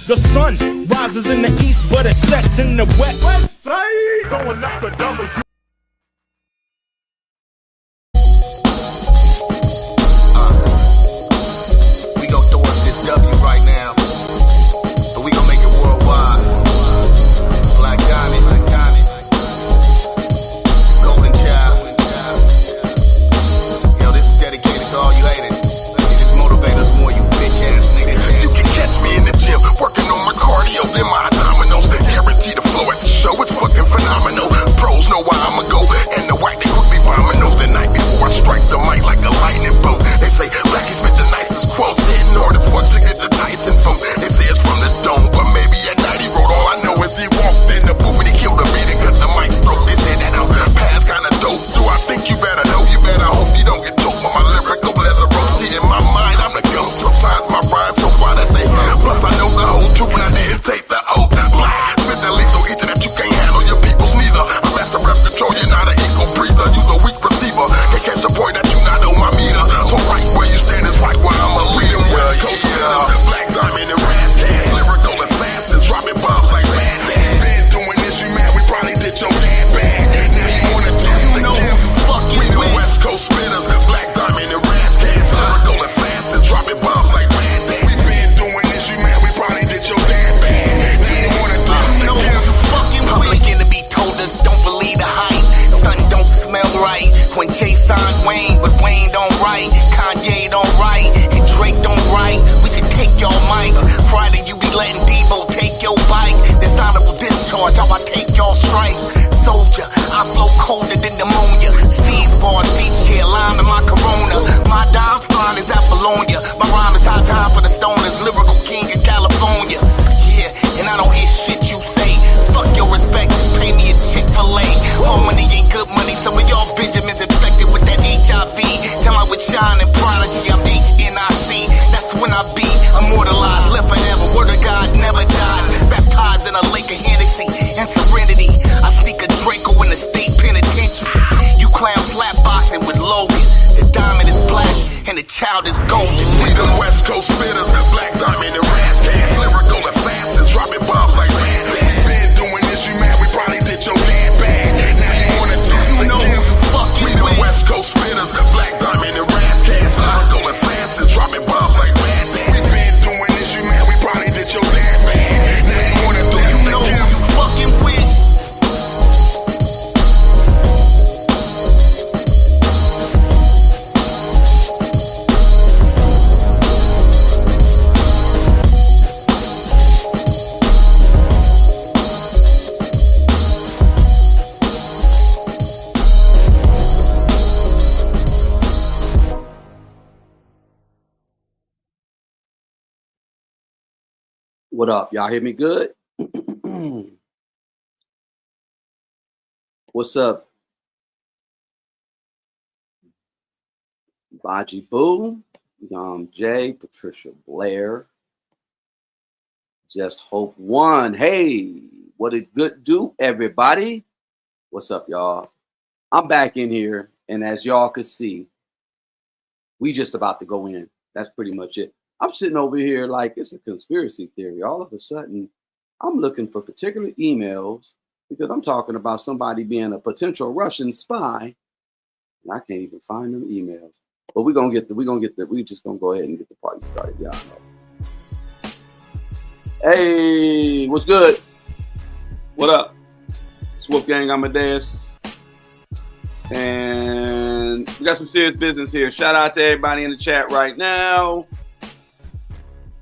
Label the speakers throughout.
Speaker 1: The sun rises in the east, but it sets in the west side. Going up the double.
Speaker 2: We gon' throw up this W right now, but we gon' make it worldwide. Black Diamond, Golden Child. Yo, this is dedicated to all you haters. You just motivate us more, you bitch ass niggas.
Speaker 3: You can catch me in the gym, working on my cardio, then my dominoes. They guarantee the flow at the show, it's fucking phenomenal. Pros know where I'ma go, and the white they quickly vomino. The night before I strike the mic like a lightning bolt. They say Blackie spit the nicest quotes, hitting hard as fuck to get the Tyson phone. They say it's from the dome, but maybe at night he wrote. All I know is he walked in the booth and he killed the beat and cut the mic's throat. They said that I'm past kinda dope. Do I think you better know? You better hope you don't get choked by my lyrical leather roasty. In my mind, I'm the goat. Sometimes my rhymes so far that they plus I know the whole truth and I didn't take the oath. Black, spit the lethal ether that you can't handle your people's neither. A master rep control, you're not an equal breather. You's a weak receiver. Can't catch the point that you not on my meter. So right where you stand is right where I'm a leader. West Coast spinners, Black Diamond and Ras Cats, lyrical assassins, dropping bombs like mad. Been doing this, you mad? We probably did your damn bad. Now you wanna test the gift? We the West Coast spinners, Black Diamond and Ras Cats, lyrical assassins, dropping bombs like mad. We been doing this, you mad? We probably did your damn bad. Now you wanna test the gift?
Speaker 2: Public enemy told us don't believe the hype. Sun don't smell right. When Jay signed Wayne, but Wayne don't write. Kanye don't write, and Drake don't write. We should take your mics. Friday you be letting Devo take your bike. Dishonorable discharge, how I take your stripes. Soldier, I flow colder than pneumonia. Steve's bars, beach chair, lime in my Corona. My dime's fine as Apollonia. My rhyme is high time for the stoners. Lyrical king of California. Yeah, and I don't hear shit you say. Fuck your respect, just pay me a Chick-fil-A. All money ain't good money. Some of y'all Benjamins infected with that HIV. Tell me with Shine and Prodigy, I'm HNIC. That's when I be immortalized, live forever. Word of God never dies. Baptized in a lake of Hennessy and serenity. I sneak a Draco in the state penitentiary. You clown slap boxing with Logan. The diamond is black and the child is golden.
Speaker 3: We the West Coast spinners, Black Diamond and Ras Cats, lyrical assassins, dropping bombs like mad. Been doing this, you mad? We probably did your damn bad. Now you wanna test the gift? We the West Coast spinners, Black Diamond and Ras Cats, lyrical assassins, dropping bombs like mad. We been doing this, you mad? We probably did your damn bad. Now you wanna test the gift?
Speaker 2: Fucking with.
Speaker 4: What up? Y'all hear me good? What's up? Baji Boo, Jay, Patricia Blair, Just Hope One. Hey, what it good do, everybody? What's up, y'all? I'm back in here, and as y'all can see, we just about to go in. That's pretty much it. I'm sitting over here like it's a conspiracy theory. All of a sudden, I'm looking for particular emails because I'm talking about somebody being a potential Russian spy, and I can't even find them emails. But we're just gonna go ahead and get the party started, y'all know. Hey, what's good? What up? It's Wolfgang Amadeus. And we got some serious business here. Shout out to everybody in the chat right now.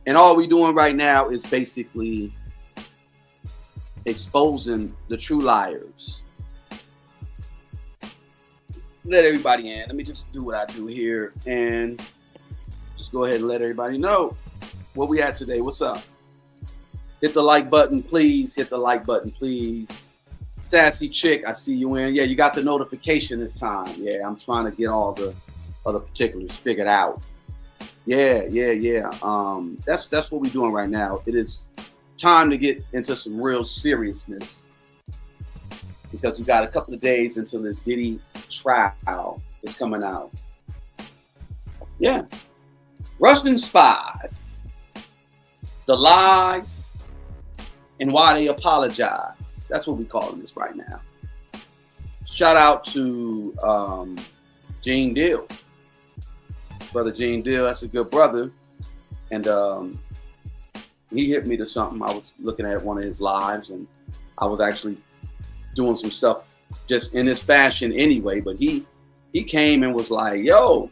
Speaker 4: And all we're doing right now is basically exposing the true liars. Let everybody in. Let me just do what I do here and just go ahead and let everybody know where we at today. What's up? Hit the like button, please. Hit the like button, please. Sassy chick, I see you in. Yeah, you got the notification this time. Yeah, I'm trying to get all the other particulars figured out. Yeah. That's what we're doing right now. It is time to get into some real seriousness because we got a couple of days until this Diddy trial is coming out. Yeah. Russian spies, the lies, and why they apologize. That's what we calling this right now. Shout out to Gene Deal. Brother Gene Deal, that's a good brother. And he hit me to something. I was looking at one of his lives, and I was actually doing some stuff just in this fashion anyway. But he came and was like, yo,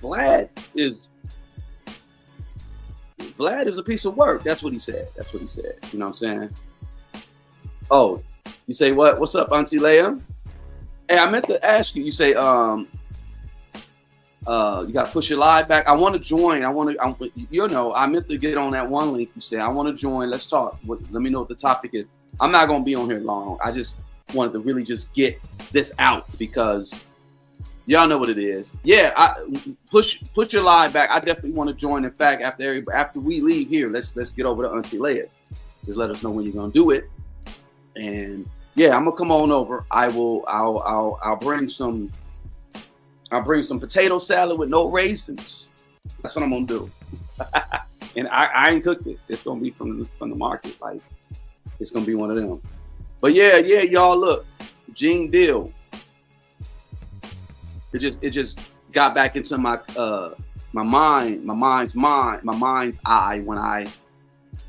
Speaker 4: Vlad is a piece of work. That's what he said. That's what he said. You know what I'm saying? Oh, you say what? What's up, Auntie Leia? Hey, I meant to ask you. You say you got to push your live back. I want to join. I meant to get on that one link. You said I want to join. Let's talk. Let me know what the topic is. I'm not gonna be on here long. I just wanted to really just get this out because y'all know what it is. Yeah, I push your live back. I definitely want to join. In fact, after we leave here, let's get over to Auntie Leia's. Just let us know when you're gonna do it. And yeah, I'm gonna come on over. I'll bring some potato salad with no raisins. That's what I'm gonna do. And I ain't cooked it. It's gonna be from the market. Like it's gonna be one of them. But yeah, y'all look, Gene Deal. It just got back into my mind's eye when I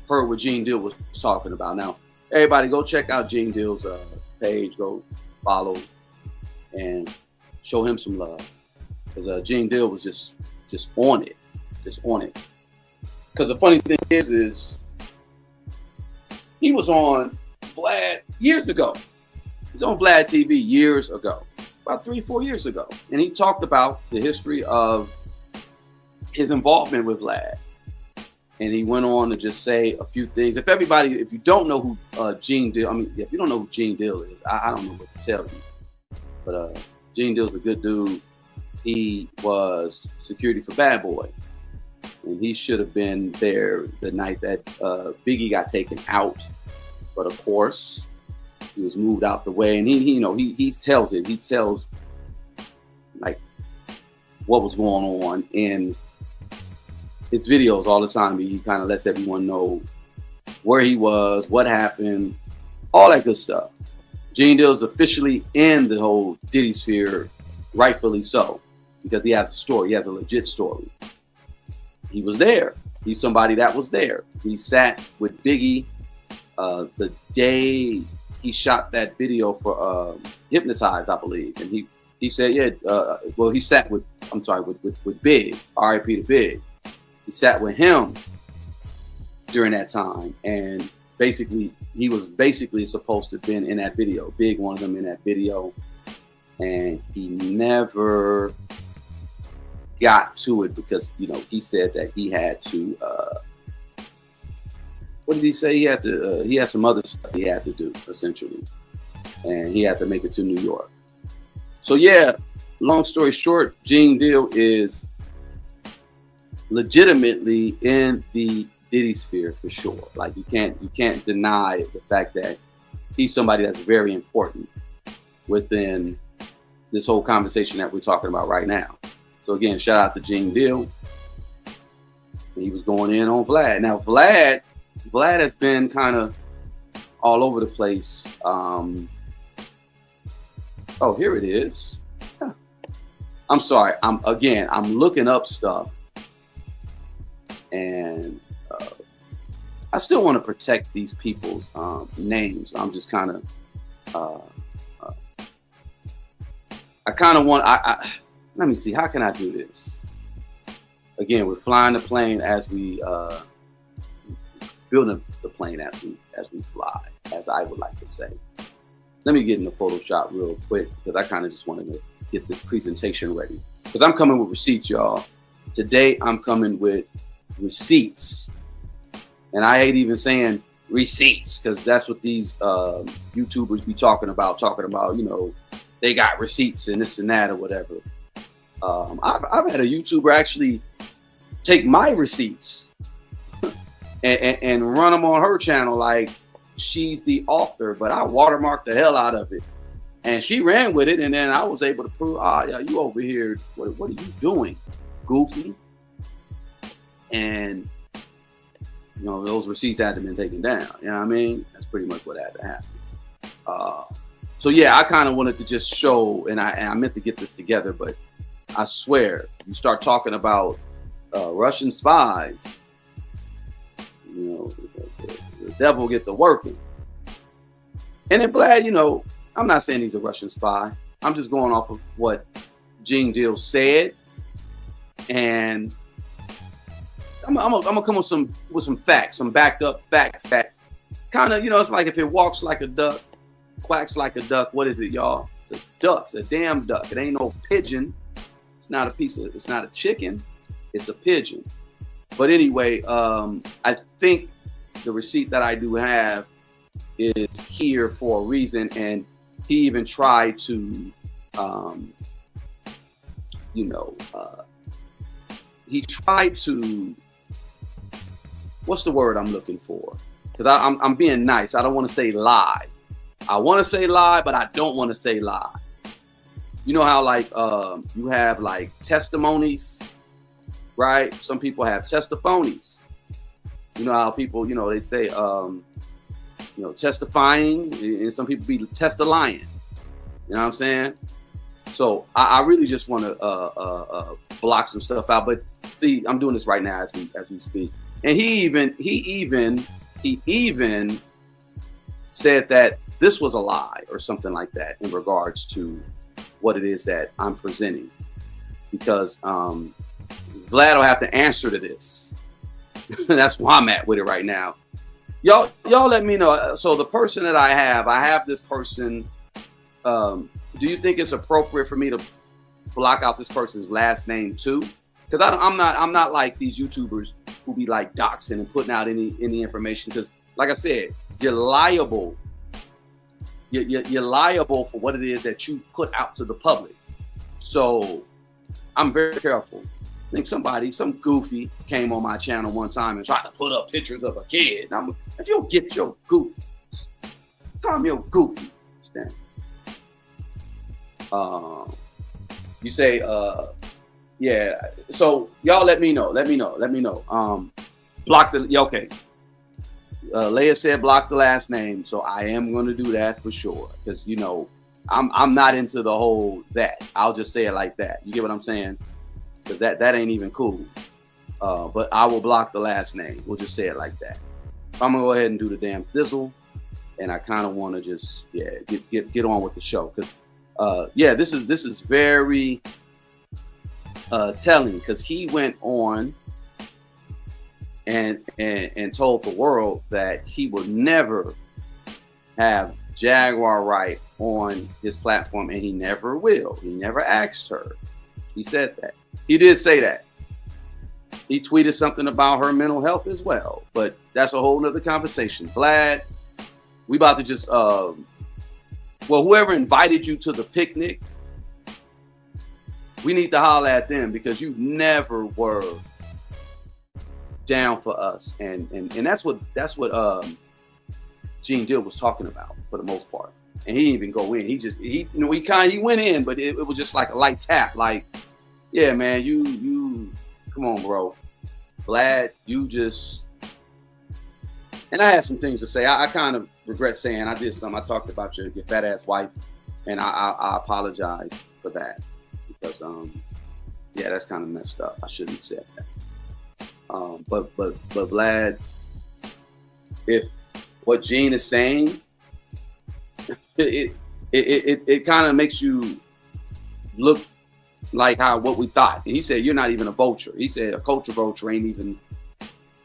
Speaker 4: heard what Gene Deal was talking about. Now, everybody go check out Gene Deal's page. Go follow and show him some love. Because Gene Deal was just on it. Because the funny thing is he was on Vlad years ago. He's on Vlad TV years ago. About 3-4 years ago, and he talked about the history of his involvement with Vlad, and he went on to just say a few things. If you don't know who Gene Deal, if you don't know who Gene Deal is, I don't know what to tell you. But Gene Deal's a good dude. He was security for Bad Boy, and he should have been there the night that Biggie got taken out, but of course. He was moved out the way, and he tells it. He tells like what was going on in his videos all the time. He kind of lets everyone know where he was, what happened, all that good stuff. Gene Deal is officially in the whole Diddy sphere, rightfully so, because he has a story. He has a legit story. He was there. He's somebody that was there. He sat with Biggie the day he shot that video for Hypnotize, I believe, and he said, he sat with Big, R.I.P. to Big. He sat with him during that time, and basically he was supposed to have been in that video. Big wanted him in that video, and he never got to it because he said that he had to. What did he say? He had some other stuff he had to do, essentially. And he had to make it to New York. So yeah, long story short, Gene Deal is legitimately in the Diddy sphere for sure. Like you can't deny the fact that he's somebody that's very important within this whole conversation that we're talking about right now. So again, shout out to Gene Deal. He was going in on Vlad. Now Vlad has been kind of all over the place. Oh, here it is. Huh. I'm sorry. I'm looking up stuff, and I still want to protect these people's names. I'm just kind of. I kind of want. Let me see. How can I do this? Again, we're flying the plane as we. Building the plane as we fly, as I would like to say. Let me get into Photoshop real quick because I kind of just wanted to get this presentation ready. Because I'm coming with receipts, y'all. Today I'm coming with receipts. And I hate even saying receipts because that's what these YouTubers be talking about, they got receipts and this and that or whatever. I've had a YouTuber actually take my receipts and run them on her channel like she's the author, but I watermarked the hell out of it. And she ran with it, and then I was able to prove, yeah, you over here, what are you doing, goofy? And you know, those receipts had to been taken down. You know what I mean? That's pretty much what had to happen. So yeah, I kind of wanted to just show, and I meant to get this together, but I swear, you start talking about Russian spies, you know, the devil get the working. And then Vlad, you know, I'm not saying he's a Russian spy. I'm just going off of what Gene Deal said, and I'm gonna come with some facts, some backed up facts that kind of, you know, it's like if it walks like a duck, quacks like a duck. What is it, y'all? It's a duck. It's a damn duck. It ain't no pigeon. It's not a chicken. It's a pigeon. But anyway, I think the receipt that I do have is here for a reason, and he even tried to, he tried to, what's the word I'm looking for? Because I'm being nice. I don't want to say lie. I want to say lie, but I don't want to say lie. You know how like you have like testimonies, right? Some people have testiphonies. You know how people, you know, they say, you know, testifying, and some people be test-a-lying. You know what I'm saying? So I really just want to block some stuff out. But see, I'm doing this right now as we speak. And he even said that this was a lie or something like that in regards to what it is that I'm presenting, because Vlad will have to answer to this. That's where I'm at with it right now. Y'all let me know. So the person that I have this person. Do you think it's appropriate for me to block out this person's last name too? Because I'm not like these YouTubers who be like doxing and putting out any information. Because like I said, you're liable. You're liable for what it is that you put out to the public. So I'm very careful. I think some goofy came on my channel one time and tried to put up pictures of a kid. Now, if you don't get your goofy, call me your goofy. Stand. You say, yeah. So y'all let me know. Block the, okay. Leia said block the last name, so I am going to do that for sure. Because, you know, I'm not into the whole that. I'll just say it like that. You get what I'm saying? Because that ain't even cool. But I will block the last name. We'll just say it like that. I'm going to go ahead and do the damn thizzle. And I kind of want to just, get on with the show. Because, this is very telling. Because he went on and told the world that he would never have Jaguar Wright on his platform, and he never will. He never asked her. He said that. He did say that. He tweeted something about her mental health as well, but that's a whole nother conversation. Vlad, we about to just, whoever invited you to the picnic, we need to holler at them, because you never were down for us, and that's what Gene Deal was talking about for the most part. And he didn't even go in. He went in, but it was just like a light tap. Like, yeah, man, you come on, bro. Vlad, you just. And I had some things to say. I kind of regret saying I did something. I talked about your fat ass wife, and I apologize for that, because that's kind of messed up. I shouldn't have said that. But Vlad, if what Gene is saying, it kind of makes you look like what we thought. And he said you're not even a vulture. He said a culture vulture ain't even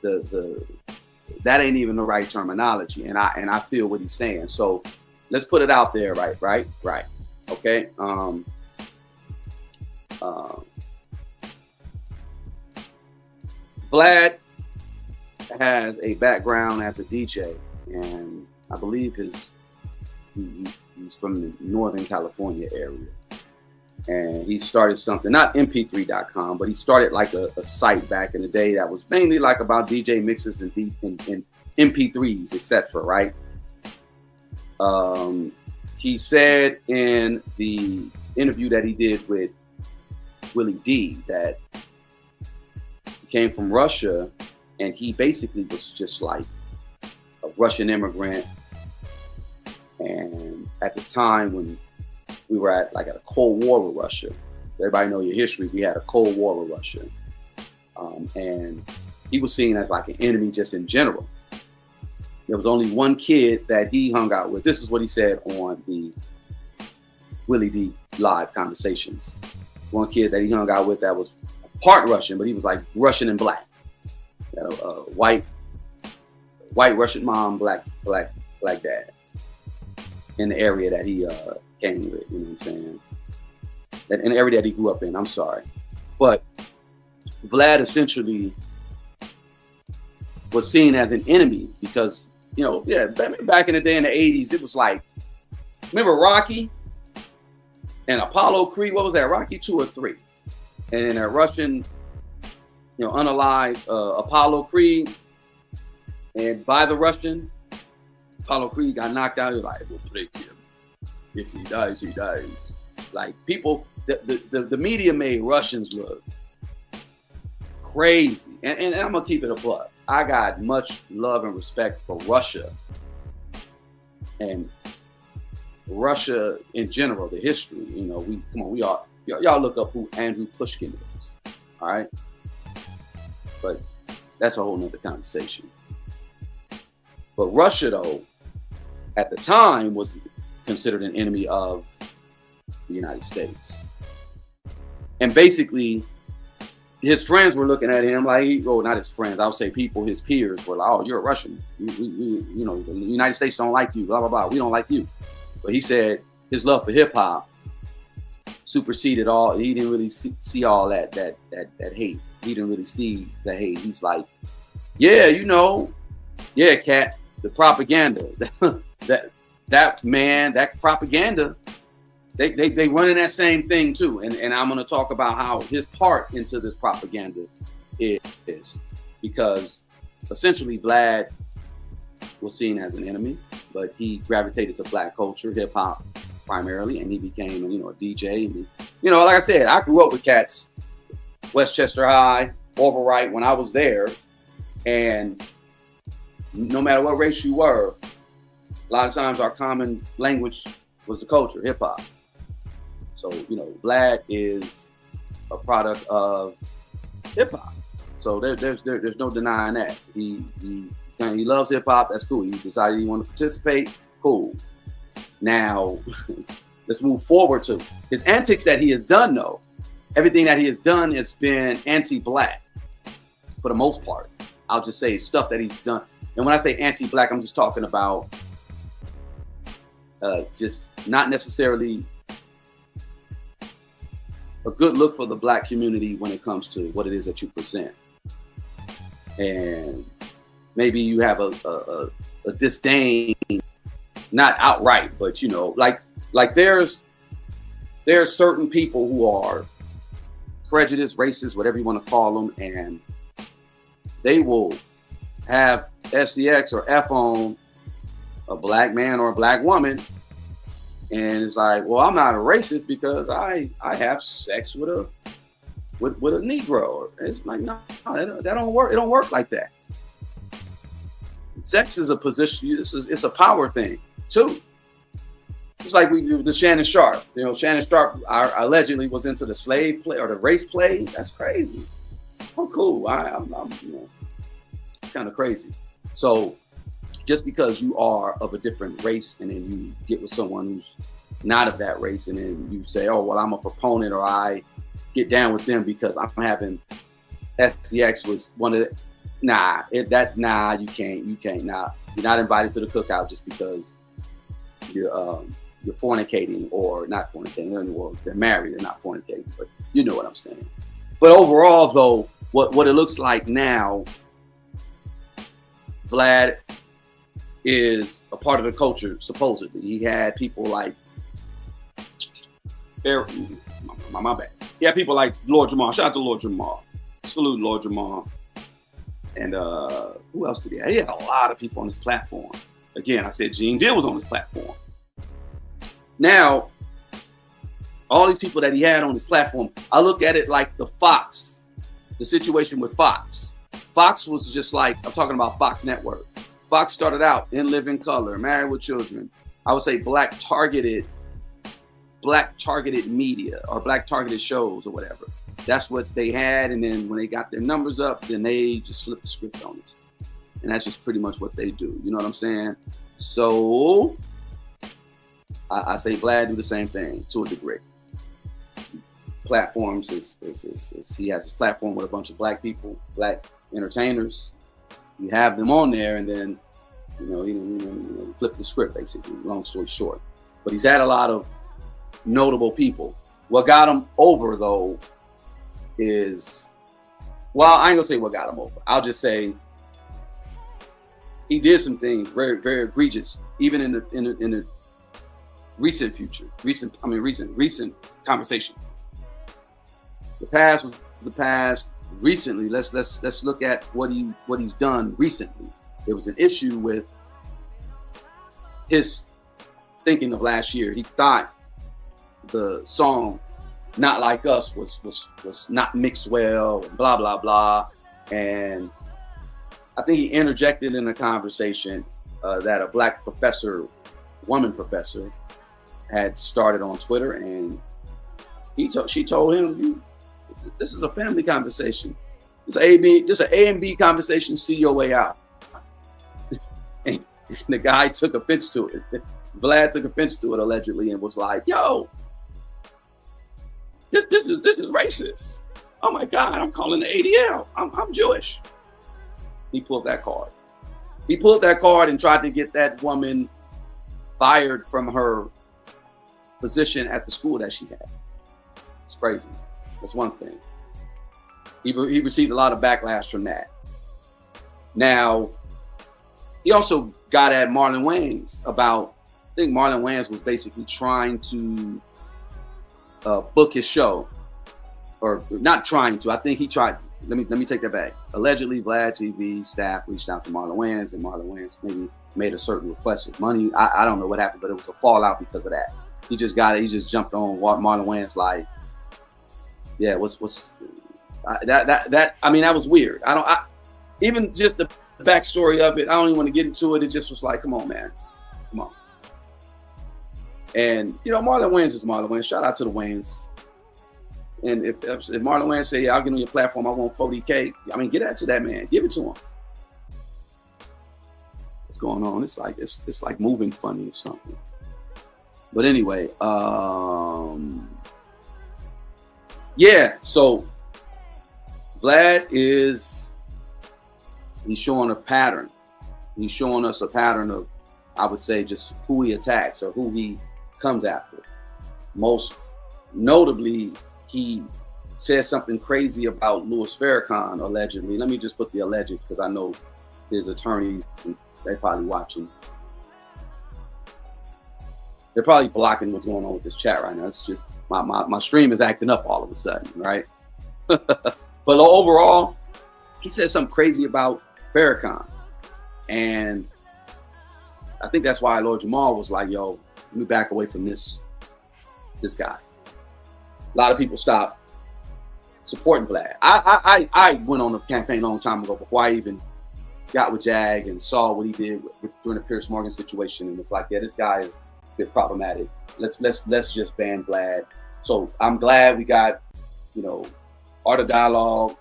Speaker 4: that ain't even the right terminology. And I feel what he's saying. So let's put it out there, right. Okay. Vlad has a background as a DJ, and I believe he's from the Northern California area. And he started something, not mp3.com, but he started like a site back in the day that was mainly like about DJ mixes and MP3s, etc. Right? He said in the interview that he did with Willie D that he came from Russia And he basically was just like a Russian immigrant. And at the time when we were at a Cold War with Russia, everybody know your history, we had a Cold War with Russia. And he was seen as like an enemy just in general. There was only one kid that he hung out with. This is what he said on the Willie D live conversations. One kid that he hung out with that was part Russian, but he was like Russian and black. White Russian mom, black dad. In the area that he came with, you know what I'm saying? In the area that he grew up in, I'm sorry. But Vlad essentially was seen as an enemy because, you know, back in the day in the 80s, it was like, remember Rocky and Apollo Creed? What was that, Rocky 2 or 3? And in a Russian, you know, unalived Apollo Creed, and by the Russian, Apollo Creed got knocked out. He was like, we'll break him. If he dies, he dies. Like, people, the media made Russians look crazy. And I'm going to keep it a buck. I got much love and respect for Russia and Russia in general, the history. You know, y'all look up who Andrew Pushkin is. All right. But that's a whole nother conversation. But Russia, though, at the time was considered an enemy of the United States. And basically, his friends were looking at him like, well, not his friends, I'll say people, his peers were like, oh, you're a Russian. You know, the United States don't like you, blah, blah, blah. We don't like you. But he said his love for hip hop superseded all. He didn't really see all that hate. He didn't really see the hate. He's like, yeah, you know, yeah, cat, the propaganda, that propaganda, they running that same thing too. And I'm going to talk about how his part into this propaganda is, because essentially Vlad was seen as an enemy, but he gravitated to black culture, hip hop primarily, and he became, you know, a DJ. And you know, like I said, I grew up with cats, Westchester High, Overright, when I was there, and no matter what race you were, a lot of times our common language was the culture, hip hop. So, you know, Vlad is a product of hip hop. So there's no denying that. He loves hip hop. That's cool. He decided he wanted to participate. Cool. Now, let's move forward to his antics that he has done, though. Everything that he has done has been anti-black for the most part. I'll just say stuff that he's done. And when I say anti-black, I'm just talking about just not necessarily a good look for the black community when it comes to what it is that you present. And maybe you have a disdain, not outright, but you know, like there's certain people who are prejudiced, racist, whatever you want to call them, and they will have SCX or F on a black man or a black woman, and it's like, well, I'm not a racist because I have sex with a Negro. It's like, no, that don't work. It don't work like that. Sex is a position. It's a power thing too. It's like we do the Shannon Sharp. You know, Shannon Sharp allegedly was into the slave play or the race play. That's crazy. I'm cool. I'm you know, it's kind of crazy. So just because you are of a different race and then you get with someone who's not of that race and then you say, oh, well, I'm a proponent or I get down with them because I'm having SCX was one of the, you can't. Nah, you're not invited to the cookout just because you're fornicating or not fornicating. Well, they're married, they're not fornicating, but you know what I'm saying. But overall, though, what it looks like now, Vlad is a part of the culture, supposedly. He had people like, my bad. He had people like Lord Jamal. Shout out to Lord Jamal. Salute Lord Jamal. And who else did he have? He had a lot of people on his platform. Again, I said Gene Deal was on his platform. Now, all these people that he had on his platform, I look at it like the situation with Fox. Fox was just like, I'm talking about Fox Network. Fox started out in Living Color, Married with Children. I would say black targeted media or black targeted shows or whatever. That's what they had. And then when they got their numbers up, then they just flipped the script on us. And that's just pretty much what they do. You know what I'm saying? So I say Vlad do the same thing to a degree. Platforms he has his platform with a bunch of black people, black entertainers. You have them on there, and then you flip the script basically. Long story short, but he's had a lot of notable people. What got him over though is, well, I ain't gonna say what got him over. I'll just say he did some things very, very egregious, even in the recent future, recent conversation. The past was the past. Recently, let's look at what he's done recently. There was an issue with his thinking of last year. He thought the song "Not Like Us" was not mixed well, and blah blah blah. And I think he interjected in a conversation that a black woman professor, had started on Twitter, and she told him, "This is a family conversation. It's an A and B conversation. See your way out." And the guy took offense to it. Vlad took offense to it allegedly, and was like, "Yo, this is racist. Oh my God, I'm calling the ADL. I'm Jewish." He pulled that card. He pulled that card and tried to get that woman fired from her position at the school that she had. It's crazy. That's one thing. He received a lot of backlash from that. Now, he also got at Marlon Wayans about, I think Marlon Wayans was basically trying to book his show, or not trying to. I think he tried. Let me take that back. Allegedly, Vlad TV staff reached out to Marlon Wayans, and Marlon Wayans maybe made a certain request of money. I don't know what happened, but it was a fallout because of that. He just got it. He just jumped on Marlon Wayans like, yeah, that? I mean, that was weird. Even just the backstory of it, I don't even want to get into it. It just was like, come on, man, come on. And Marlon Wayans is Marlon Wayans. Shout out to the Wayans. And if Marlon Wayans say, "Yeah, I'll get on your platform, I want 40K," I mean, get at to that man. Give it to him. What's going on? It's like moving funny or something. But anyway, yeah. So Vlad he's showing a pattern. He's showing us a pattern of, I would say, just who he attacks or who he comes after. Most notably, he said something crazy about Louis Farrakhan, allegedly. Let me just put the alleged, because I know his attorneys, and they're probably watching. They're probably blocking what's going on with this chat right now. It's just my stream is acting up all of a sudden, right? But overall, he said something crazy about Farrakhan. And I think that's why Lord Jamal was like, "Yo, let me back away from this guy." A lot of people stopped supporting Vlad. I went on a campaign a long time ago before I even got with Jag and saw what he did during the Pierce Morgan situation, and was like, yeah, this guy is a bit problematic. Let's just ban Vlad. So I'm glad we got, Art of Dialogue,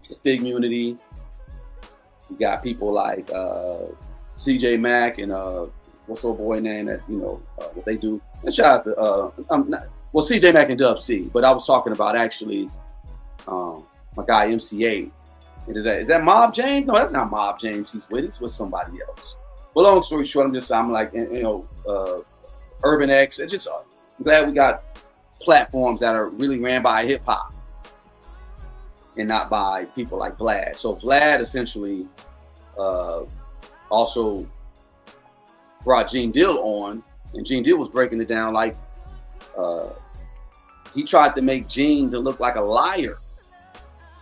Speaker 4: the Big Unity. We got people like CJ Mack and what's old boy name that what they do. And shout out to CJ Mack and Dub C, but I was talking about actually my guy MC8. And is that Mob James? No, that's not Mob James. He's with somebody else. But long story short, I'm like, Urban X. It's just I'm glad we got platforms that are really ran by hip hop and not by people like Vlad. So Vlad essentially also brought Gene Deal on, and Gene Deal was breaking it down like he tried to make Gene to look like a liar,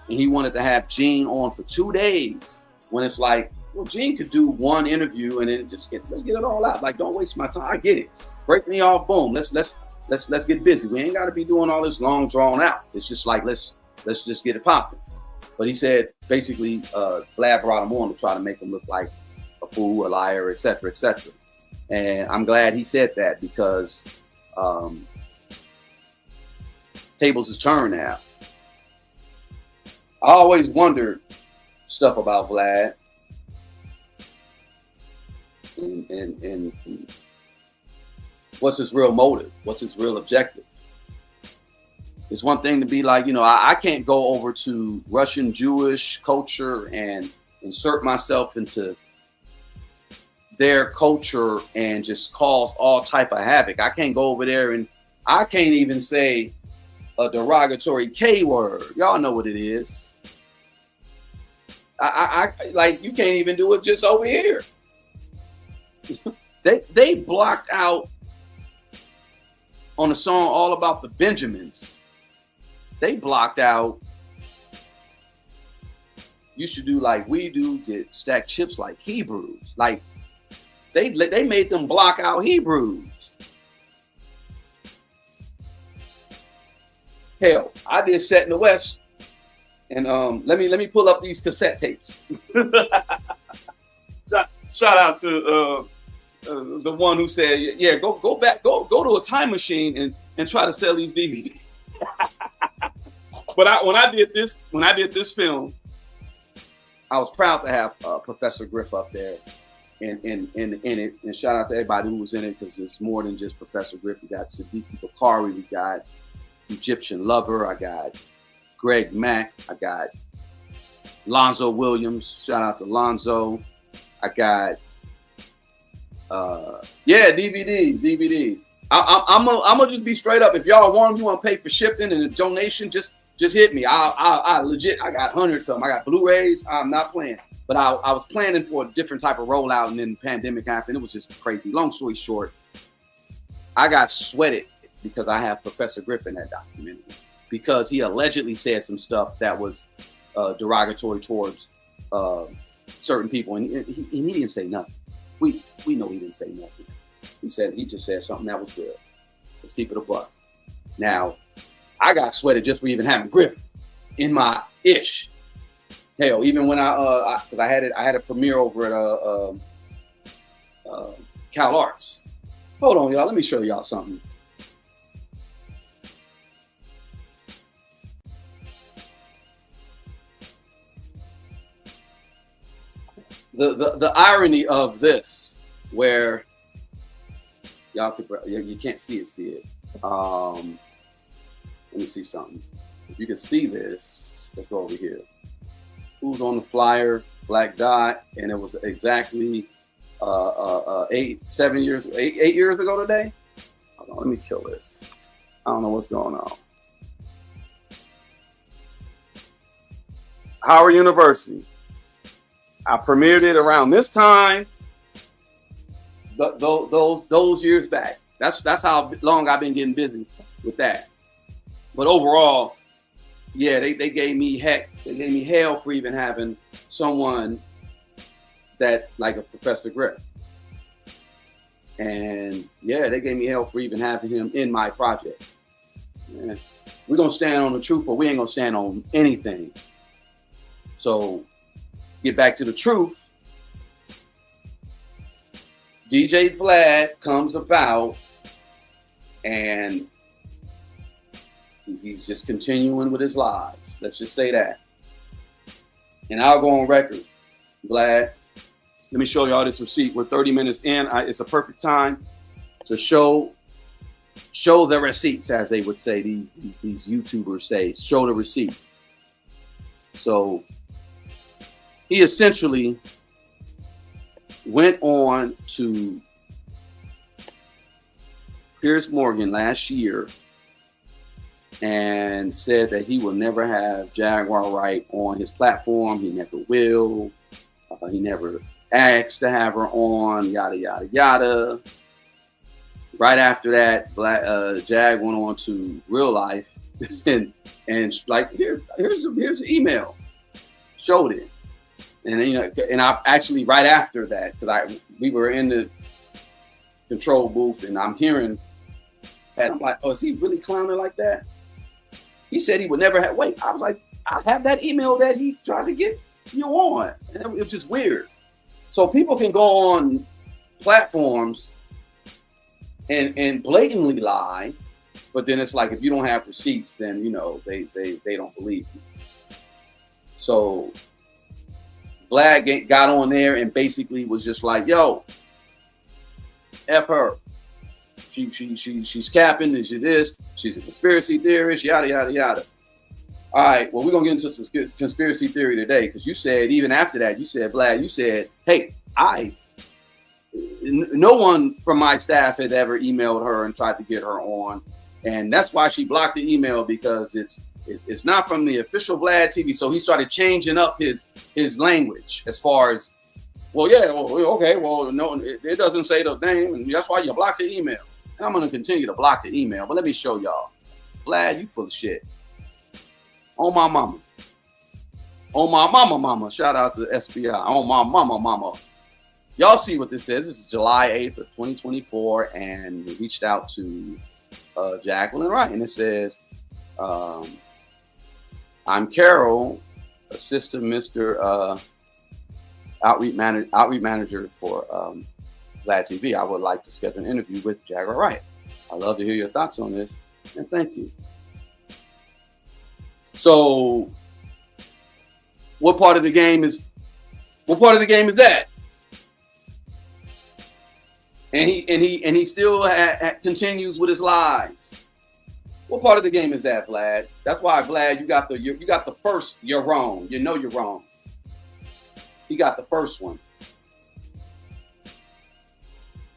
Speaker 4: and he wanted to have Gene on for 2 days, when it's like, well, Gene could do one interview and then let's get it all out. Like, don't waste my time. I get it. Break me off. Boom. Let's get busy. We ain't got to be doing all this long drawn out. It's just like let's just get it popping. But he said basically Vlad brought him on to try to make him look like a fool, a liar, etc., etc. And I'm glad he said that because tables is turned now. I always wondered stuff about Vlad and what's his real motive? What's his real objective? It's one thing to be like, I can't go over to Russian Jewish culture and insert myself into their culture and just cause all type of havoc. I can't go over there and I can't even say a derogatory K word. Y'all know what it is. I like, you can't even do it just over here. They blocked out on a song all about the Benjamins. They blocked out, you should do like we do, get stacked chips like Hebrews. Like they made them block out Hebrews. Hell, I did Set in the West, and let me pull up these cassette tapes. Shout out to the one who said, yeah, go back, go to a time machine and try to sell these DVDs. But when I did this film, I was proud to have Professor Griff up there in it. And shout out to everybody who was in it, because it's more than just Professor Griff. We got Siddiqui Bakari, we got Egyptian Lover, I got Greg Mack, I got Lonzo Williams. Shout out to Lonzo. I got DVD. I'm gonna just be straight up. If y'all want to pay for shipping and a donation, just hit me. I legit, I got hundreds of them. I got Blu-rays. I'm not playing, but I was planning for a different type of rollout, and then the pandemic happened. It was just crazy. Long story short, I got sweated because I have Professor Griff in that documentary, because he allegedly said some stuff that was derogatory towards certain people, and he didn't say nothing. We know he didn't say nothing. He just said something that was good. Let's keep it a buck. Now, I got sweated just for even having Griff in my ish. Hell, even when because I had a premiere over at Cal Arts. Hold on, y'all. Let me show y'all something. The irony of this, where you can't see it. Let me see something. If you can see this, let's go over here. Who's on the flyer? Black Dot, and it was exactly 8 years ago today. Hold on, let me kill this. I don't know what's going on. Howard University. I premiered it around this time. Those years back. That's how long I've been getting busy with that. But overall, yeah, they gave me hell for even having someone that like a Professor Griff. And yeah, they gave me hell for even having him in my project. Yeah. We're gonna stand on the truth, but we ain't gonna stand on anything. So get back to the truth. DJ Vlad comes about, and he's just continuing with his lies. Let's just say that. And I'll go on record, Vlad. Let me show y'all this receipt. We're 30 minutes in. It's a perfect time to show the receipts, as they would say. These YouTubers say, show the receipts. So he essentially went on to Piers Morgan last year and said that he will never have Jaguar Wright on his platform. He never will. He never asked to have her on, yada, yada, yada. Right after that, Jag went on to Real Life and like, here's an email. Showed it. And and I actually, right after that, because we were in the control booth, and I'm hearing, and I'm like, oh, is he really clowning like that? He said he would never have. Wait, I was like, I have that email that he tried to get you on. And it was just weird. So people can go on platforms and blatantly lie, but then it's like if you don't have receipts, then you know they don't believe you. So Vlad got on there and basically was just like, "Yo, F her. She's capping. Is she this? She's a conspiracy theorist. Yada yada yada." All right. Well, we're gonna get into some conspiracy theory today because you said even after that, you said, Vlad, you said, "Hey, no one from my staff had ever emailed her and tried to get her on, and that's why she blocked the email because it's not from the official Vlad TV." So he started changing up his language as far as, well, yeah, well, okay, well, no, it doesn't say the name, and that's why you blocked the email. And I'm gonna continue to block the email, but let me show y'all, Vlad, you full of shit. On my mama. On my mama. Shout out to SBI. On my mama. Y'all see what this says. This is July 8th of 2024, and we reached out to Jacqueline Wright, and it says, "I'm Carol, assistant Mr. Outreach manager for Vlad TV. I would like to schedule an interview with Jacqueline Wright. I'd love to hear your thoughts on this, and thank you." So, what part of the game is that? And he still continues with his lies. What part of the game is that, Vlad? That's why, Vlad, you got the first. You're wrong. You know you're wrong. He got the first one,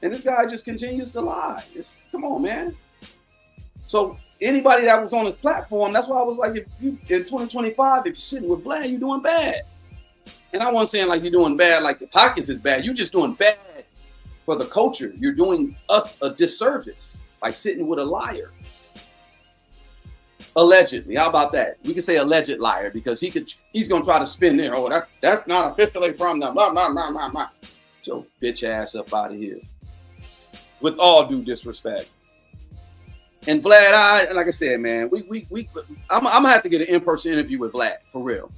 Speaker 4: and this guy just continues to lie. Come on, man. So anybody that was on his platform, that's why I was like, if you in 2025, if you're sitting with Vlad, you're doing bad. And I wasn't saying like you're doing bad, like the pockets is bad. You're just doing bad for the culture. You're doing us a disservice by sitting with a liar. Allegedly. How about that? We can say alleged liar because he's gonna try to spin there. Oh, that's not officially from them. Blah, blah, blah, blah, blah. So bitch ass up out of here. With all due disrespect. And Vlad, like I said, man, I'm gonna have to get an in-person interview with Vlad for real.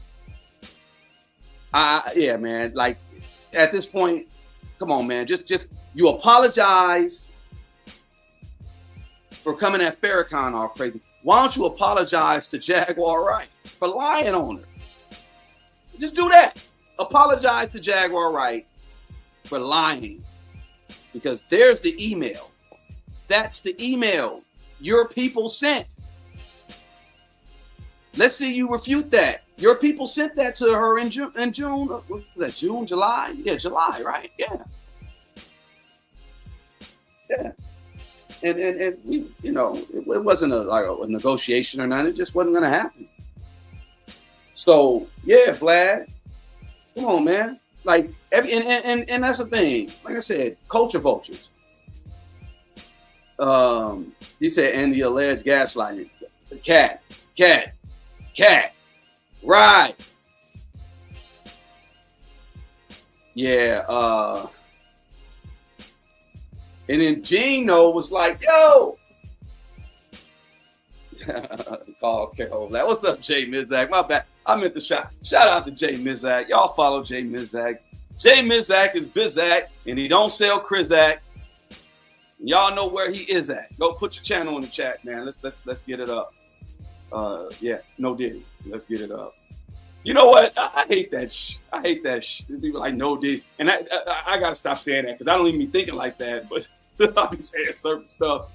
Speaker 4: Yeah, man. Like at this point, come on, man. Just you apologize for coming at Farrakhan all crazy. Why don't you apologize to Jaguar Wright for lying on her? Just do that. Apologize to Jaguar Wright for lying, because there's the email. That's the email your people sent. Let's see you refute that. Your people sent that to her in June. Was that June, July? Yeah, July, right? Yeah. Yeah. And we, you know, it wasn't like a negotiation or nothing. It just wasn't going to happen. So yeah, Vlad, come on, man. Like and that's the thing. Like I said, culture vultures. He said, and the alleged gaslighting. Cat. Right. Yeah. And then Gino was like, yo. Call Carol. What's up, Jay Mizak? My bad. I meant to shout out to Jay Mizak. Y'all follow Jay Mizak. Jay Mizak is Bizak, and he don't sell Krizak. Y'all know where he is at. Go put your channel in the chat, man. Let's get it up. Yeah, no Diddy. Let's get it up. You know what? I hate that. I hate that. People like no Diddy, and I gotta stop saying that because I don't even be thinking like that. But I be saying certain stuff.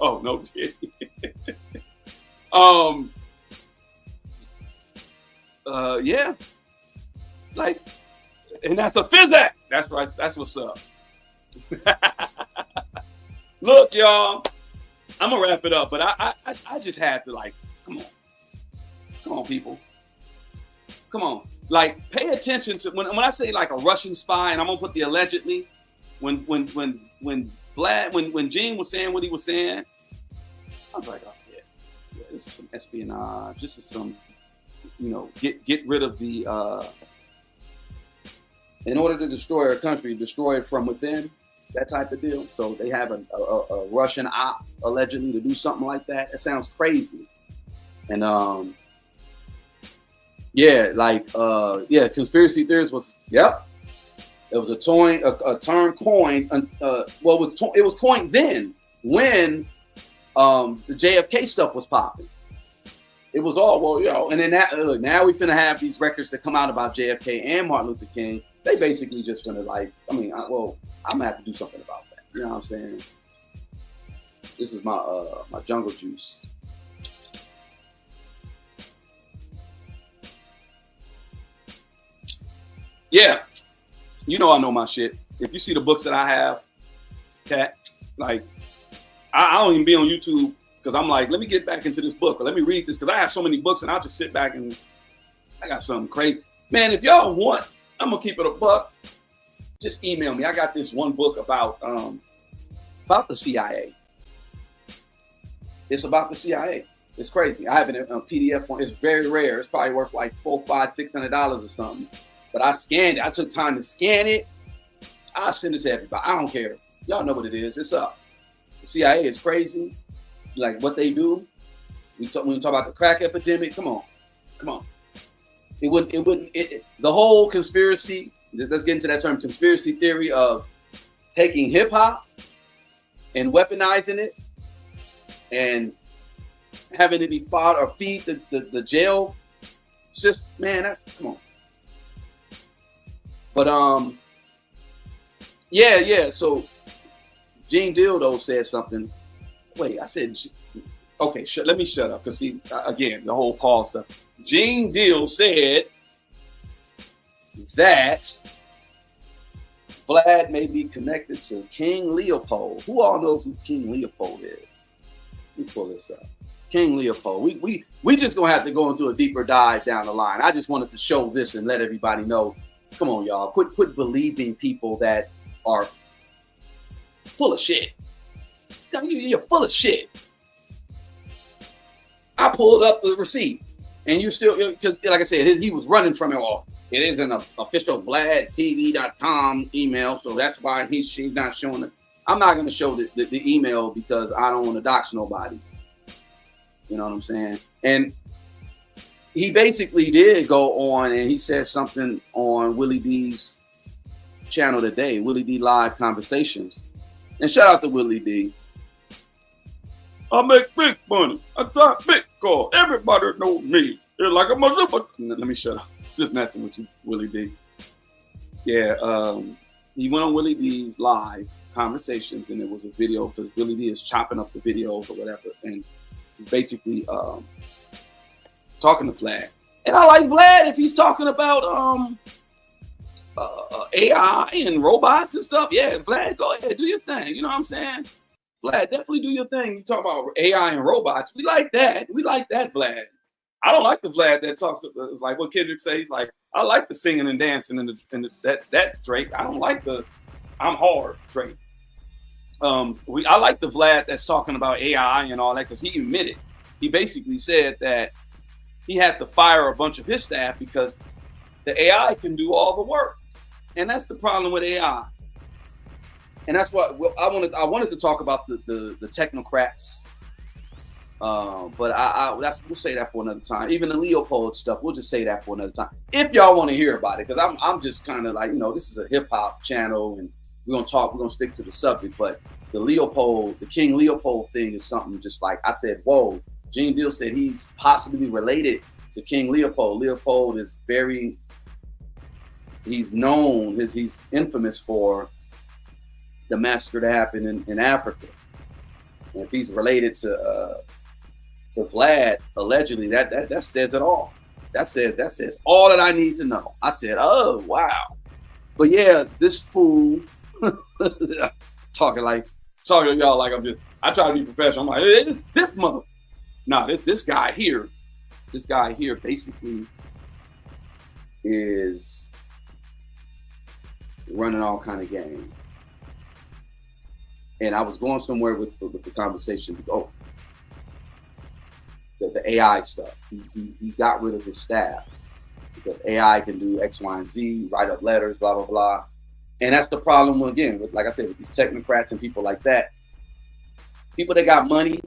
Speaker 4: Oh, no Diddy. Yeah. Like, and that's a physic. That's right. That's what's up. Look, y'all, I'm gonna wrap it up, but I just had to, like, come on, people, come on, like, pay attention to when I say like a Russian spy, and I'm gonna put the allegedly. When Gene was saying what he was saying, I was like, oh yeah, this is some espionage. This is some, you know, get rid of the. In order to destroy a country, destroy it from within. That type of deal. So they have a Russian op allegedly to do something like that. It sounds crazy. And Yeah, like conspiracy theories was It was a term coined. It was coined then when the JFK stuff was popping. It was all and then now we finna have these records that come out about JFK and Martin Luther King. They basically just finna I'm gonna have to do something about that. You know what I'm saying? This is my my jungle juice. Yeah, I know my shit. If you see the books that I have, Cat, like I don't even be on YouTube because I'm like, let me get back into this book or let me read this because I have so many books and I'll just sit back and I got something crazy. Man, if y'all want, I'm gonna keep it a buck. Just email me. I got this one book about the CIA. It's about the CIA. It's crazy. I have it in a PDF form. It's very rare. It's probably worth like $400, $500, $600 or something. But I scanned it. I took time to scan it. I'll send it to everybody. I don't care. Y'all know what it is. It's up. The CIA is crazy. Like what they do. When we talk about the crack epidemic, come on. The whole conspiracy, let's get into that term, conspiracy theory of taking hip hop and weaponizing it and having it be fought or feed the jail. It's just, man, come on. But so Gene Dildo said something. Wait, I said, okay, let me shut up because see, again, the whole Paul stuff. Gene Dill said that Vlad may be connected to King Leopold. Who all knows who King Leopold is? Let me pull this up. King Leopold. We just gonna have to go into a deeper dive down the line. I just wanted to show this and let everybody know. Come on, y'all. Quit believing people that are full of shit. You're full of shit. I pulled up the receipt, and you still, because like I said, he was running from it all. It is an official VladTV.com email, so that's why she's not showing it. I'm not going to show the email because I don't want to dox nobody. You know what I'm saying? And he basically did go on and he said something on Willie D's channel today, Willie D Live Conversations. And shout out to Willie D. I make big money. I drive big car. Everybody knows me. They're like I'm a super. Let me shut up. Just messing with you, Willie D. Yeah, he went on Willie D's Live Conversations and it was a video because Willie D is chopping up the videos or whatever. And he's basically talking to Vlad. And I like Vlad if he's talking about AI and robots and stuff. Yeah, Vlad, go ahead, do your thing. You know what I'm saying? Vlad, definitely do your thing. You talk about AI and robots. We like that. We like that, Vlad. I don't like the Vlad that talks. It's like what Kendrick says. He's like, I like the singing and dancing and that Drake. I don't like the I'm hard Drake. I like the Vlad that's talking about AI and all that because he admitted. He basically said that he had to fire a bunch of his staff because the AI can do all the work, and that's the problem with AI. And that's what I wanted to talk about the technocrats, but we'll say that for another time. Even the Leopold stuff, we'll just say that for another time. If y'all want to hear about it, because I'm just kind of like this is a hip hop channel, and we're gonna stick to the subject. But the King Leopold thing is something just like I said. Whoa, Gene Deal said he's possibly related to King Leopold. Leopold is he's known, he's infamous for the massacre that happened in Africa. And if he's related to Vlad, allegedly, that says it all. That says all that I need to know. I said, oh wow. But yeah, this fool talking to y'all like I try to be professional. I'm like, hey, this mother. Nah, this guy here basically is running all kind of game. And I was going somewhere with the conversation. Oh, the AI stuff. He got rid of his staff because AI can do X, Y, and Z, write up letters, blah, blah, blah. And that's the problem, again, with, like I said, with these technocrats and people like that. People that got money,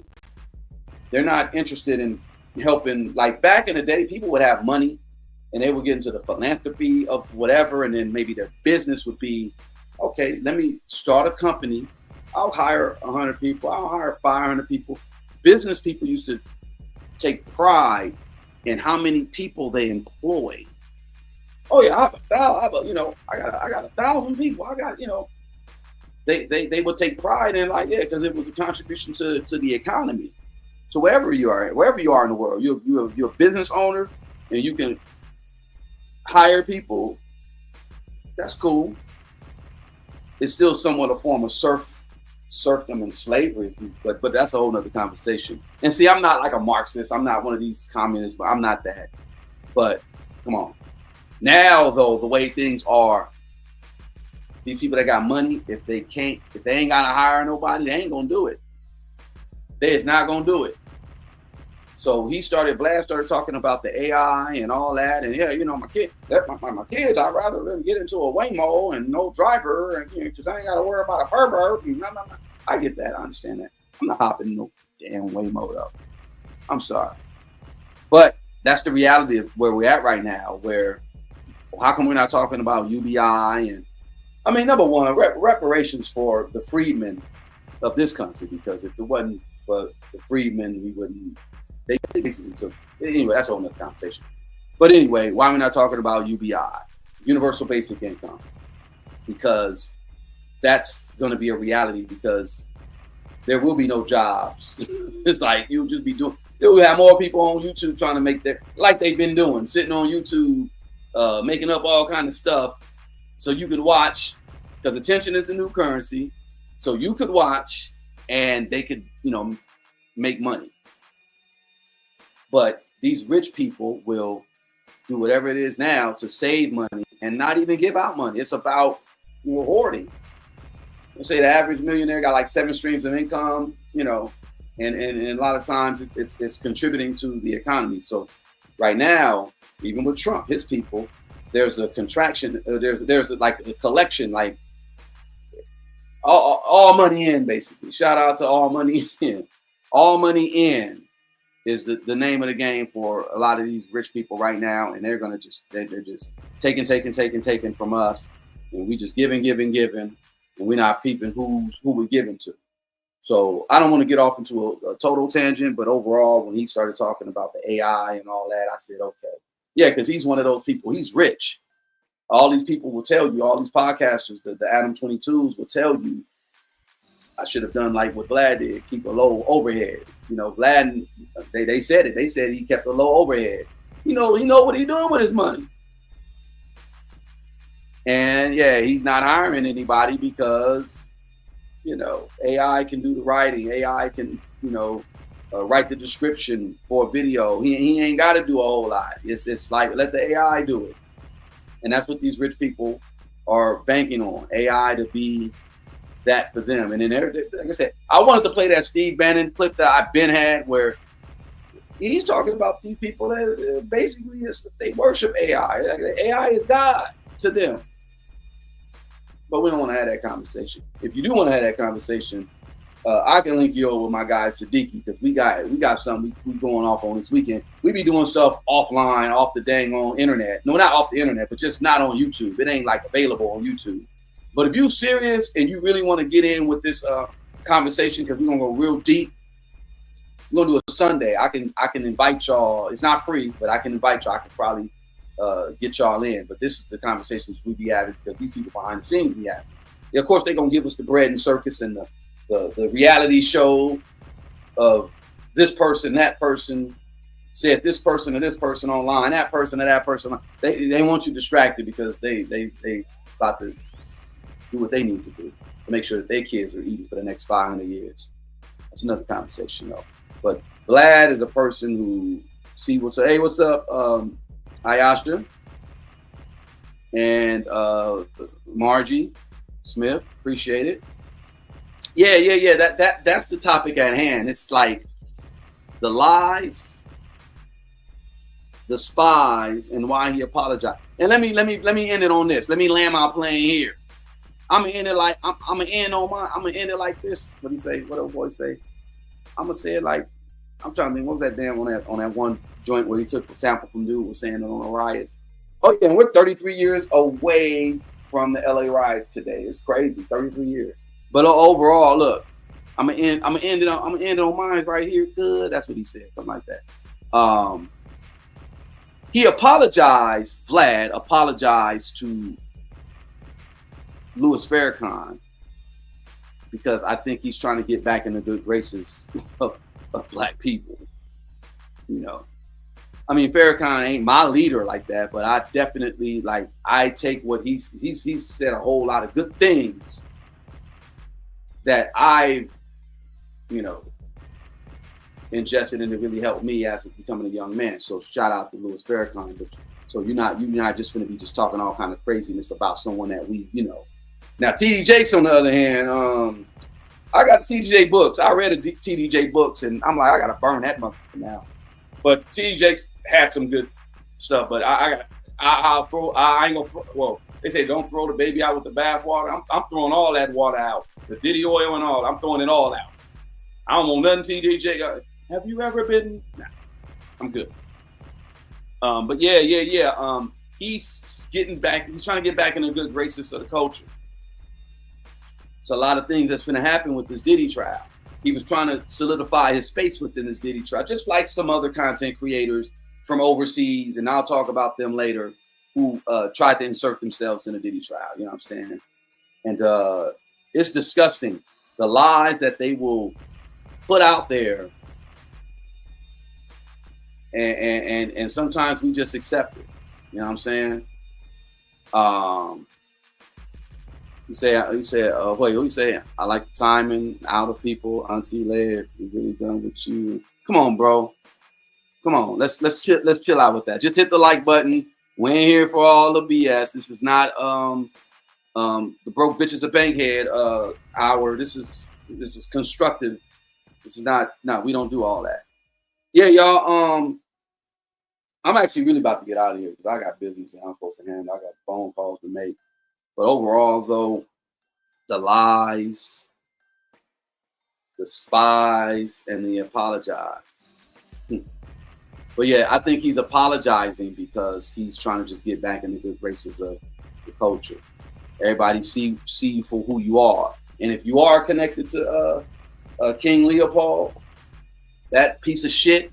Speaker 4: they're not interested in helping. Like back in the day, people would have money and they would get into the philanthropy of whatever, and then maybe their business would be, okay, let me start a company. I'll hire 100 people. I'll hire 500 people. Business people used to take pride in how many people they employ. Oh yeah, I got 1,000 people. I got, they would take pride in, like, yeah, because it was a contribution to the economy. So wherever you are in the world, you're a business owner and you can hire people. That's cool. It's still somewhat a form of serfdom and slavery, but that's a whole nother conversation. And see, I'm not like a Marxist. I'm not one of these communists, but I'm not that. But come on. Now though, the way things are, these people that got money, if they ain't gotta hire nobody, they ain't gonna do it. They is not gonna do it. So Vlad started talking about the AI and all that, and yeah, my kids, I'd rather them get into a Waymo and no driver, and because I ain't gotta worry about a pervert. And I get that, I understand that. I'm not hopping no damn Waymo though. I'm sorry, but that's the reality of where we're at right now. Where how come we're not talking about UBI? And I mean, number one, reparations for the freedmen of this country, because if it wasn't for the freedmen, we wouldn't. They basically took. Anyway, that's a whole other conversation. But anyway, why are we not talking about UBI, universal basic income? Because that's going to be a reality, because there will be no jobs. It's like you'll just be doing. There will have more people on YouTube trying to make that, like they've been doing, sitting on YouTube, making up all kind of stuff, so you could watch, because attention is the new currency. So you could watch, and they could, make money. But these rich people will do whatever it is now to save money and not even give out money. It's about hoarding. Let's say the average millionaire got like 7 streams of income, and a lot of times it's contributing to the economy. So right now, even with Trump, his people, there's a contraction. There's like a collection, like all money in, basically. Shout out to all money in. All money in is the name of the game for a lot of these rich people right now, and they're just taking from us, and we just giving, and we're not peeping who we're giving to. So I don't want to get off into a total tangent, but overall, when he started talking about the AI and all that, I said, okay, yeah, because he's one of those people. He's rich. All these people will tell you, all these podcasters, the Adam 22s will tell you, I should have done like what Vlad did, keep a low overhead. Vlad, they said it. They said he kept a low overhead. He know what he's doing with his money. And yeah, he's not hiring anybody because, AI can do the writing. AI can, write the description for a video. He ain't got to do a whole lot. It's like, let the AI do it. And that's what these rich people are banking on, AI to be that for them. And then, like I said, I wanted to play that Steve Bannon clip that I've been had, where he's talking about these people that basically they worship AI. Like, AI is God to them. But we don't want to have that conversation. If you do want to have that conversation, I can link you over with my guy Siddiqui, because we got something we going off on this weekend. We be doing stuff offline, off the dang on internet. No, not off the internet, but just not on YouTube. It ain't like available on YouTube. But if you're serious and you really want to get in with this conversation, because we're gonna go real deep, we're gonna do a Sunday. I can invite y'all. It's not free, but I can invite y'all. I can probably get y'all in. But this is the conversations we be having, because these people behind the scenes be having. Yeah, of course, they're gonna give us the bread and circus and the reality show of this person, that person said this person to this person online, that person to that person. They want you distracted, because they about to do what they need to do to make sure that their kids are eating for the next 500 years. That's another conversation, though. But Vlad is a person who see what's up. Hey, what's up, Ayashta and Margie Smith? Appreciate it. Yeah. That's the topic at hand. It's like the lies, the spies, and why he apologized. And let me end it on this. Let me land my plane here. I'm gonna end it like I'm gonna end it like this. What do you say? What old boy say? I'm gonna say it like, I'm trying to think, what was that damn on that one joint where he took the sample from dude was saying it on the riots. Oh yeah, and we're 33 years away from the LA riots today. It's crazy, 33 years. But overall, look, I'm gonna end it on mine right here. Good, that's what he said, something like that. He apologized. Vlad apologized to Louis Farrakhan because I think he's trying to get back in the good graces of black people. You know, I mean, Farrakhan ain't my leader like that, but I definitely I take what he's said a whole lot of good things that I've, ingested and it really helped me as becoming a young man. So shout out to Louis Farrakhan. But so you're not just going to be just talking all kind of craziness about someone that we, Now TD Jakes on the other hand, I got the TDJ books. I read the TDJ books and I'm like, I gotta burn that motherfucker now. But TD Jakes had some good stuff. But I ain't gonna throw. Well, they say don't throw the baby out with the bathwater. I'm throwing all that water out. The Diddy oil and all. I'm throwing it all out. I don't want nothing TD Jakes. Have you ever been? Nah, I'm good. But yeah. He's getting back. He's trying to get back in the good graces of the culture. So a lot of things that's going to happen with this Diddy trial. He was trying to solidify his space within this Diddy trial, just like some other content creators from overseas, and I'll talk about them later, who tried to insert themselves in the Diddy trial. You know what I'm saying? And it's disgusting, the lies that they will put out there. And sometimes we just accept it. You know what I'm saying? He said, wait, what you say? I like the timing out of people. Auntie Leia, we really done with you. Come on, bro. Come on. Let's chill out with that. Just hit the like button. We ain't here for all the BS. This is not the broke bitches of Bankhead hour. This is constructive. This is not. No, we don't do all that. Yeah, y'all. I'm actually really about to get out of here because I got business that I'm supposed to handle. I got phone calls to make. But overall, though, the lies, the spies, and the apologize. But yeah, I think he's apologizing because he's trying to just get back in the good graces of the culture. Everybody see you for who you are. And if you are connected to King Leopold, that piece of shit,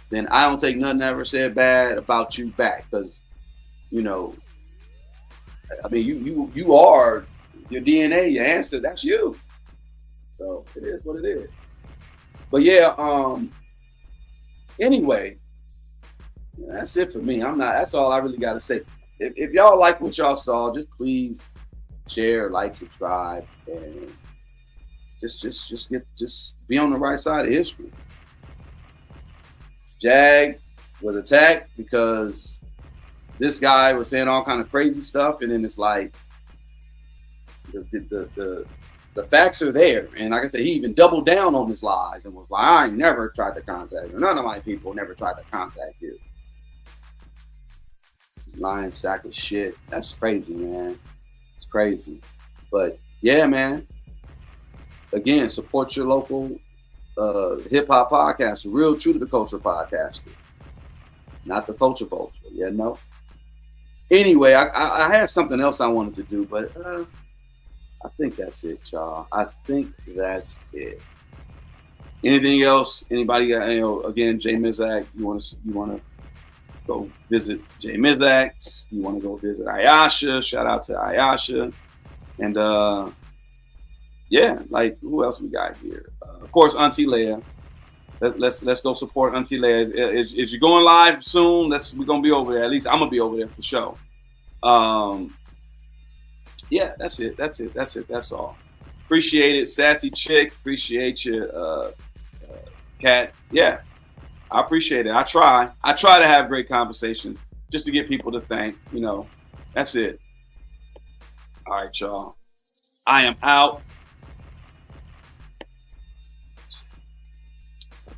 Speaker 4: then I don't take nothing ever said bad about you back. Because, I mean, you are your DNA, your ancestor. That's you. So it is what it is. But yeah, anyway, that's it for me. That's all I really got to say. If y'all like what y'all saw, just please share, like, subscribe, and just be on the right side of history. Jag was attacked because this guy was saying all kind of crazy stuff, and then it's like the facts are there. And like I said, he even doubled down on his lies and was like, I ain't never tried to contact you. None of my people never tried to contact you. Lying sack of shit. That's crazy, man. It's crazy. But yeah, man. Again, support your local hip-hop podcaster, real true to the culture podcaster. Not the culture. Yeah, no. Anyway, I had something else I wanted to do, but I think that's it, y'all. I think that's it. Anything else? Anybody got? Again, Jay Mizak. You want to go visit Jay Mizak? You want to go visit Ayasha? Shout out to Ayasha. And yeah, like who else we got here? Of course, Auntie Leia. Let's go support Auntie Leia. If you're going live soon, we're gonna be over there. At least I'm gonna be over there for sure. Yeah, that's it. That's all. Appreciate it, sassy chick. Appreciate you, Cat. Yeah, I appreciate it. I try to have great conversations just to get people to think. That's it. All right, y'all. I am out.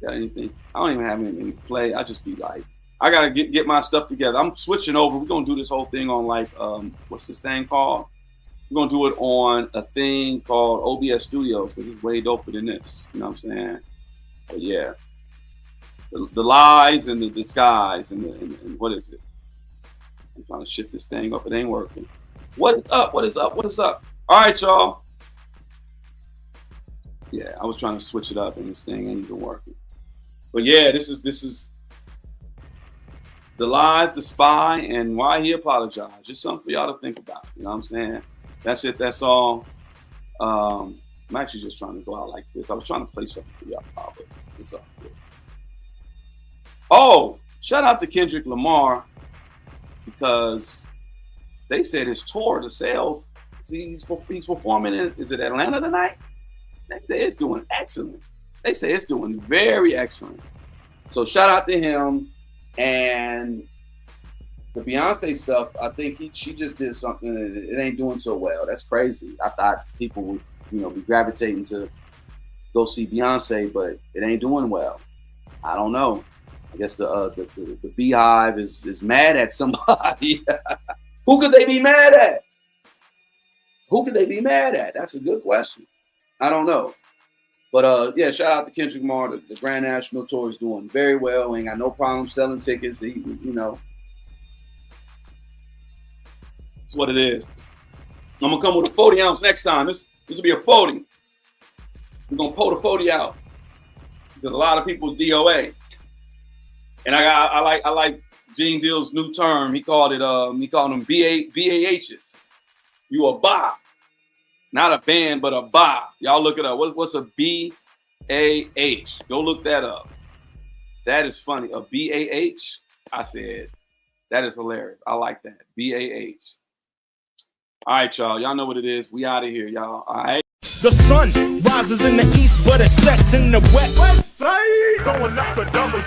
Speaker 4: Got anything? I don't even have anything to play. I just be like, I gotta get my stuff together. I'm switching over. We're gonna do this whole thing on what's this thing called? We're gonna do it on a thing called OBS Studios because it's way doper than this. You know what I'm saying? But yeah, the lies and the disguise and what is it? I'm trying to shift this thing up. It ain't working. What is up? What is up? What is up? All right, y'all. Yeah, I was trying to switch it up, and this thing ain't even working. But yeah, this is the lies, the spy, and why he apologized. Just something for y'all to think about. You know what I'm saying? That's it. That's all. I'm actually just trying to go out like this. I was trying to play something for y'all, but it's all good. Oh, shout out to Kendrick Lamar, because they said his tour, the sales, he's performing in, is it Atlanta tonight? They say it's doing excellent. They say it's doing very excellent. So shout out to him. And the Beyonce stuff, I think she just did something that it ain't doing so well. That's crazy. I thought people would, be gravitating to go see Beyonce, but it ain't doing well. I don't know. I guess the Beehive is mad at somebody. Who could they be mad at? Who could they be mad at? That's a good question. I don't know. But yeah, shout out to Kendrick Lamar. The Grand National Tour is doing very well. Ain't got no problem selling tickets. That's what it is. I'm gonna come with a 40 ounce next time. This will be a 40. We're gonna pull the 40 out because a lot of people DOA. And I like Gene Deal's new term. He called them BAHs. You a ba. Not a band, but a ba. Y'all look it up. What's a B-A-H? Go look that up. That is funny. A B-A-H? I said, that is hilarious. I like that. B-A-H. All right, y'all. Y'all know what it is. We out of here, y'all. All right.
Speaker 1: The sun rises in the east, but it sets in the west. West side, going up the W.